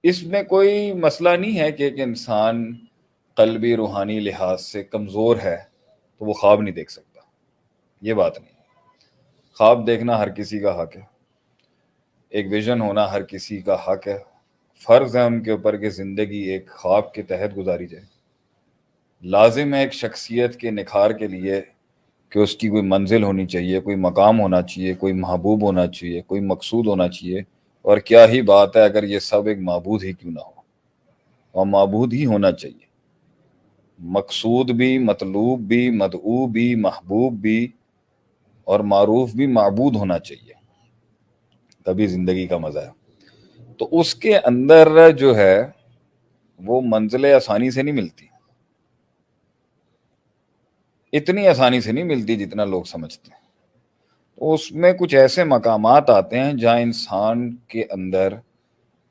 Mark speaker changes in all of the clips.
Speaker 1: اس میں کوئی مسئلہ نہیں ہے کہ ایک انسان قلبی روحانی لحاظ سے کمزور ہے تو وہ خواب نہیں دیکھ سکتا، یہ بات نہیں۔ خواب دیکھنا ہر کسی کا حق ہے، ایک ویژن ہونا ہر کسی کا حق ہے۔ فرض ہے ان کے اوپر کہ زندگی ایک خواب کے تحت گزاری جائے۔ لازم ہے ایک شخصیت کے نکھار کے لیے کہ اس کی کوئی منزل ہونی چاہیے، کوئی مقام ہونا چاہیے، کوئی محبوب ہونا چاہیے، کوئی مقصود ہونا چاہیے۔ اور کیا ہی بات ہے اگر یہ سب ایک معبود ہی کیوں نہ ہو، اور معبود ہی ہونا چاہیے، مقصود بھی، مطلوب بھی، مدعو بھی، محبوب بھی، اور معروف بھی معبود ہونا چاہیے، تبھی زندگی کا مزہ ہے۔ تو اس کے اندر جو ہے وہ منزلیں آسانی سے نہیں ملتی، اتنی آسانی سے نہیں ملتی جتنا لوگ سمجھتے ہیں۔ تو اس میں کچھ ایسے مقامات آتے ہیں جہاں انسان کے اندر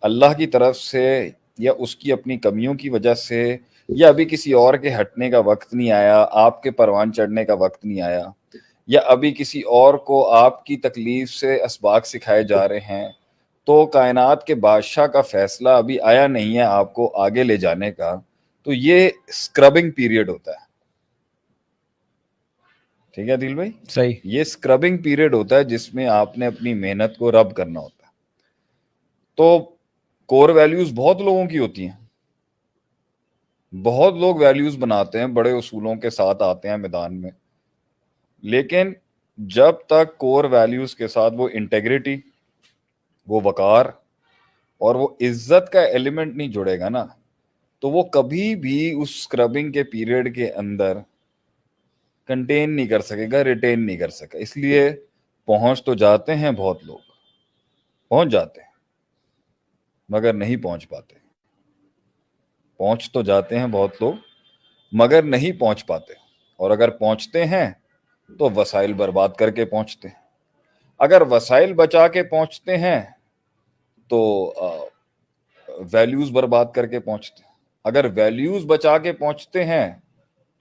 Speaker 1: اللہ کی طرف سے یا اس کی اپنی کمیوں کی وجہ سے یا ابھی کسی اور کے ہٹنے کا وقت نہیں آیا، آپ کے پروان چڑھنے کا وقت نہیں آیا، یا ابھی کسی اور کو آپ کی تکلیف سے اسباق سکھائے جا رہے ہیں، تو کائنات کے بادشاہ کا فیصلہ ابھی آیا نہیں ہے آپ کو آگے لے جانے کا، تو یہ اسکربنگ پیریڈ ہوتا ہے۔ ٹھیک ہے دل بھائی،
Speaker 2: صحیح۔
Speaker 1: یہ اسکربنگ پیریڈ ہوتا ہے جس میں آپ نے اپنی محنت کو رب کرنا ہوتا ہے۔ تو کور ویلیوز بہت لوگوں کی ہوتی ہیں، بہت لوگ ویلیوز بناتے ہیں، بڑے اصولوں کے ساتھ آتے ہیں میدان میں، لیکن جب تک کور ویلیوز کے ساتھ وہ انٹیگریٹی، وہ وقار اور وہ عزت کا ایلیمنٹ نہیں جڑے گا نا، تو وہ کبھی بھی اس اسکربنگ کے پیریڈ کے اندر کنٹین نہیں کر سکے گا، ریٹین نہیں کر سکے۔ اس لیے پہنچ تو جاتے ہیں بہت لوگ، پہنچ جاتے ہیں مگر نہیں پہنچ پاتے۔ پہنچ تو جاتے ہیں بہت لوگ مگر نہیں پہنچ پاتے، اور اگر پہنچتے ہیں تو وسائل برباد کر کے پہنچتے ہیں۔ اگر وسائل بچا کے پہنچتے ہیں تو ویلیوز برباد کر کے پہنچتے ہیں۔ اگر ویلیوز بچا کے پہنچتے ہیں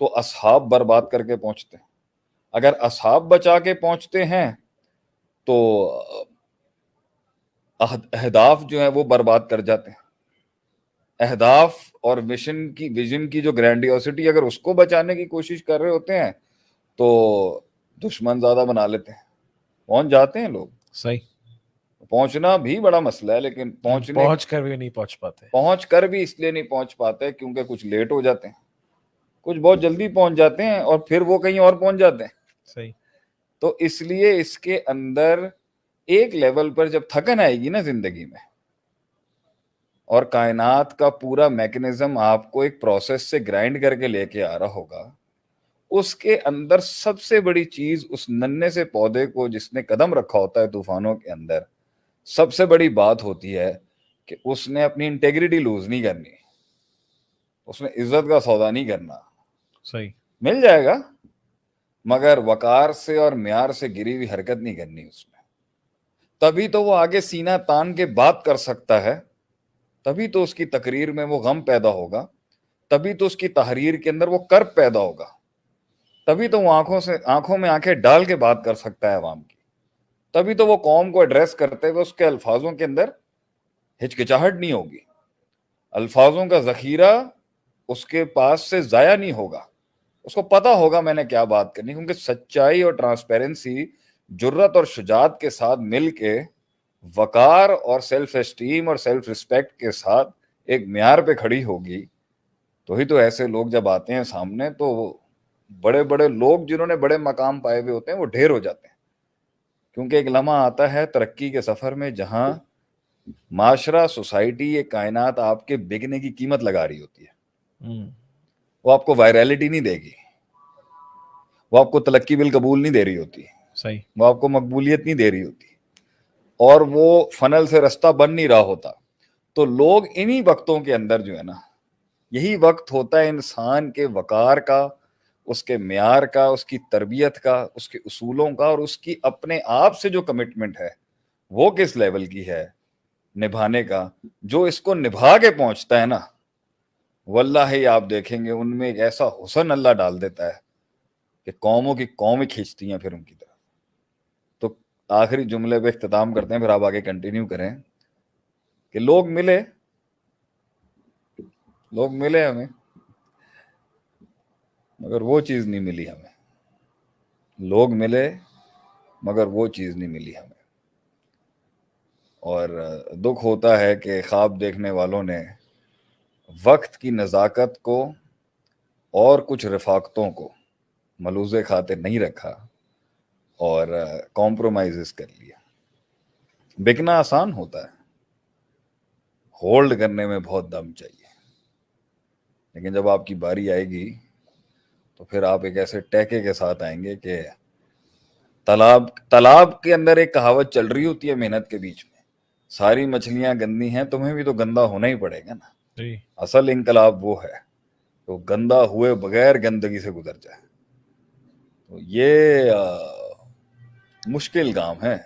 Speaker 1: تو اصحاب برباد کر کے پہنچتے ہیں۔ اگر اصحاب بچا کے پہنچتے ہیں تو اہداف جو ہیں وہ برباد کر جاتے ہیں۔ اہداف اور ویژن کی جو گرینڈیوسٹی اگر اس کو بچانے کی کوشش کر رہے ہوتے ہیں تو دشمن زیادہ بنا لیتے ہیں، پہنچ جاتے ہیں لوگ۔
Speaker 2: صحیح۔
Speaker 1: پہنچنا بھی بڑا مسئلہ ہے، لیکن
Speaker 2: پہنچ کر بھی نہیں پہنچ پاتے۔
Speaker 1: پہنچ کر بھی اس لیے نہیں پہنچ پاتے کیونکہ کچھ لیٹ ہو جاتے ہیں، کچھ بہت جلدی پہنچ جاتے ہیں اور پھر وہ کہیں اور پہنچ جاتے ہیں۔
Speaker 2: صحیح۔
Speaker 1: تو اس لیے اس کے اندر ایک لیول پر جب تھکن آئے گی نا زندگی میں، اور کائنات کا پورا میکنزم آپ کو ایک پروسیس سے گرائنڈ کر کے لے کے آ رہا ہوگا، اس کے اندر سب سے بڑی چیز اس ننھے سے پودے کو جس نے قدم رکھا ہوتا ہے طوفانوں کے اندر، سب سے بڑی بات ہوتی ہے کہ اس نے اپنی انٹیگریٹی لوز نہیں کرنی، اس نے عزت کا سودا نہیں کرنا۔
Speaker 2: صحیح۔
Speaker 1: مل جائے گا مگر وقار سے اور معیار سے گری ہوئی حرکت نہیں کرنی اس میں، تبھی تو وہ آگے سینہ تان کے بات کر سکتا ہے، تبھی تو اس کی تقریر میں وہ غم پیدا ہوگا، تبھی تو اس کی تحریر کے اندر وہ کرب پیدا ہوگا، تبھی تو وہ آنکھوں میں آنکھیں ڈال کے بات کر سکتا ہے عوام کی، تبھی تو وہ قوم کو ایڈریس کرتے ہوئے اس کے الفاظوں کے اندر ہچکچاہٹ نہیں ہوگی، الفاظوں کا ذخیرہ اس کے پاس سے ضائع نہیں ہوگا، اس کو پتا ہوگا میں نے کیا بات کرنی، کیونکہ سچائی اور ٹرانسپیرنسی جرت اور شجاعت کے ساتھ مل کے وقار اور سیلف اسٹیم اور سیلف ریسپیکٹ کے ساتھ ایک معیار پہ کھڑی ہوگی، تو ہی تو ایسے لوگ جب آتے ہیں سامنے تو بڑے بڑے لوگ جنہوں نے بڑے مقام پائے ہوئے ہوتے ہیں وہ ڈھیر ہو جاتے ہیں، کیونکہ ایک لمحہ آتا ہے ترقی کے سفر میں جہاں معاشرہ، سوسائٹی، یہ کائنات آپ کے بکنے کی قیمت لگا رہی ہوتی ہے، وہ آپ کو وائرالٹی نہیں دے گی، وہ آپ کو تلقی بالقبول نہیں دے رہی ہوتی،
Speaker 2: صحیح۔
Speaker 1: وہ آپ کو مقبولیت نہیں دے رہی ہوتی، اور وہ فنل سے رستہ بن نہیں رہا ہوتا۔ تو لوگ انہی وقتوں کے اندر جو ہے نا، یہی وقت ہوتا ہے انسان کے وقار کا، اس کے معیار کا، اس کی تربیت کا، اس کے اصولوں کا، اور اس کی اپنے آپ سے جو کمٹمنٹ ہے وہ کس لیول کی ہے نبھانے کا۔ جو اس کو نبھا کے پہنچتا ہے نا، واللہ ہی آپ دیکھیں گے ان میں ایک ایسا حسن اللہ ڈال دیتا ہے کہ قوموں کی قومیں کھینچتی ہیں پھر ان کی طرف۔ تو آخری جملے پہ اختتام کرتے ہیں، پھر آپ آگے کنٹینیو کریں کہ لوگ ملے لوگ ملے ہمیں مگر وہ چیز نہیں ملی ہمیں. لوگ ملے مگر وہ چیز نہیں ملی ہمیں. اور دکھ ہوتا ہے کہ خواب دیکھنے والوں نے وقت کی نزاکت کو اور کچھ رفاقتوں کو ملوث خاطر نہیں رکھا اور کمپرومائزز کر لیا. بکنا آسان ہوتا ہے, ہولڈ کرنے میں بہت دم چاہیے. لیکن جب آپ کی باری آئے گی تو پھر آپ ایک ایسے ٹیکے کے ساتھ آئیں گے کہ تالاب کے اندر ایک کہاوت چل رہی ہوتی ہے محنت کے بیچ میں, ساری مچھلیاں گندی ہیں, تمہیں بھی تو گندا ہونا ہی پڑے گا نا.
Speaker 2: جی
Speaker 1: اصل انقلاب وہ ہے تو گندا ہوئے بغیر گندگی سے گزر جائے. تو یہ مشکل کام ہے.